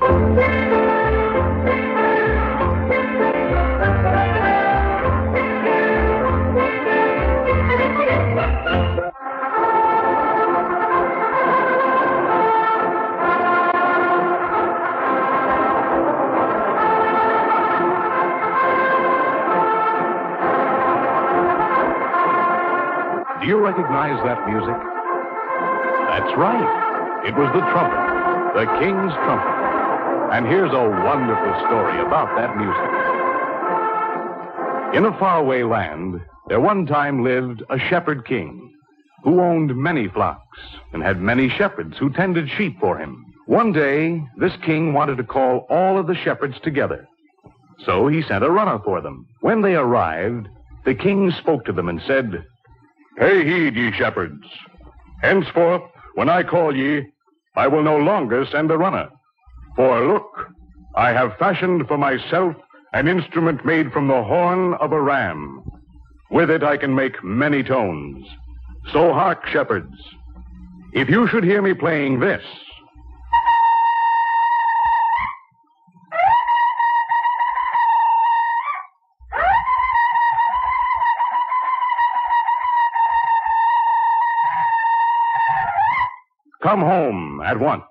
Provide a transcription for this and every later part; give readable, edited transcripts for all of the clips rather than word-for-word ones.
Do you recognize that music? That's right. It was the trumpet, the king's trumpet. And here's a wonderful story about that music. In a faraway land, there one time lived a shepherd king who owned many flocks and had many shepherds who tended sheep for him. One day, this king wanted to call all of the shepherds together. So he sent a runner for them. When they arrived, the king spoke to them and said, "Pay heed, ye shepherds. Henceforth, when I call ye, I will no longer send a runner. For look, I have fashioned for myself an instrument made from the horn of a ram. With it I can make many tones. So hark, shepherds. If you should hear me playing this, come home at once.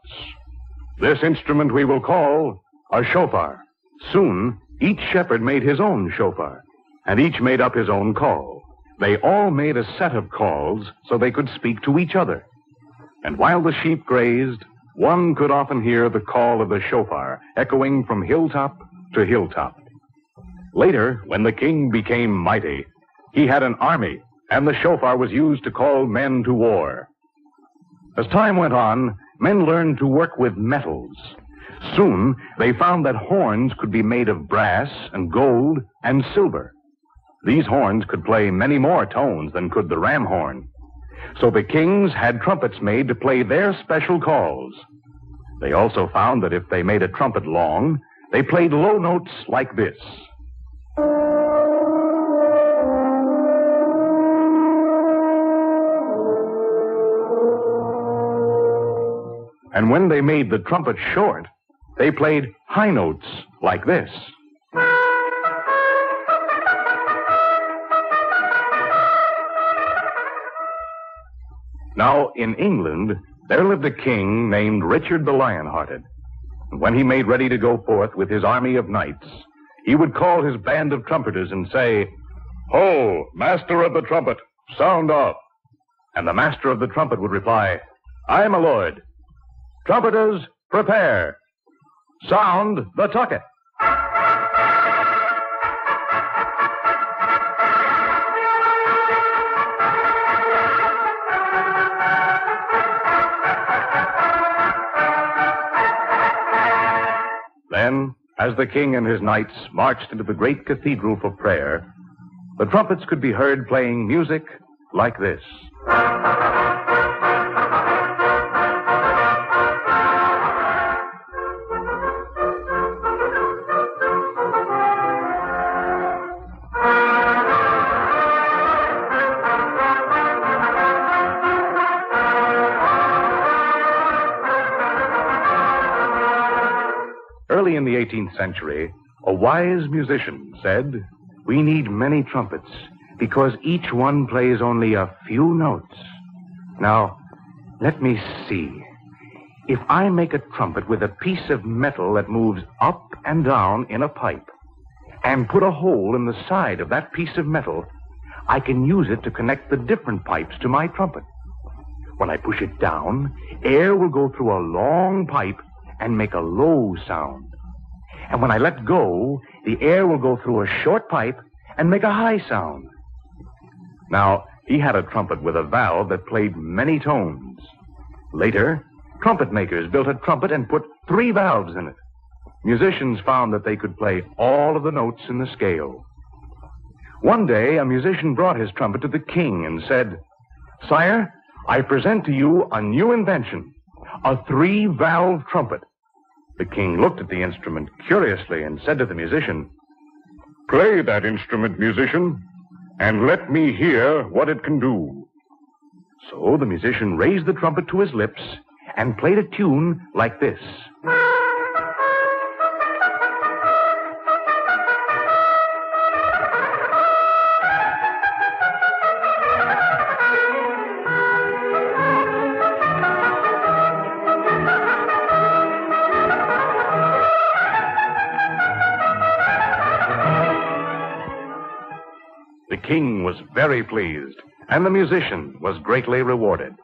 This instrument we will call a shofar." Soon, each shepherd made his own shofar, and each made up his own call. They all made a set of calls so they could speak to each other. And while the sheep grazed, one could often hear the call of the shofar echoing from hilltop to hilltop. Later, when the king became mighty, he had an army, and the shofar was used to call men to war. As time went on, men learned to work with metals. Soon, they found that horns could be made of brass and gold and silver. These horns could play many more tones than could the ram horn. So the kings had trumpets made to play their special calls. They also found that if they made a trumpet long, they played low notes like this. And when they made the trumpet short, they played high notes like this. Now, in England, there lived a king named Richard the Lionhearted. And when he made ready to go forth with his army of knights, he would call his band of trumpeters and say, "Ho, master of the trumpet, sound off." And the master of the trumpet would reply, "Aye, my lord. Trumpeters, prepare. Sound the tucket." Then, as the king and his knights marched into the great cathedral for prayer, the trumpets could be heard playing music like this. Early in the 18th century, a wise musician said, "We need many trumpets because each one plays only a few notes." Now, let me see. If I make a trumpet with a piece of metal that moves up and down in a pipe and put a hole in the side of that piece of metal, I can use it to connect the different pipes to my trumpet. When I push it down, air will go through a long pipe and make a low sound. And when I let go, the air will go through a short pipe and make a high sound. Now, he had a trumpet with a valve that played many tones. Later, trumpet makers built a trumpet and put 3 valves in it. Musicians found that they could play all of the notes in the scale. One day, a musician brought his trumpet to the king and said, "Sire, I present to you a new invention, a 3-valve trumpet." The king looked at the instrument curiously and said to the musician, "Play that instrument, musician, and let me hear what it can do." So the musician raised the trumpet to his lips and played a tune like this. king was very pleased, and the musician was greatly rewarded.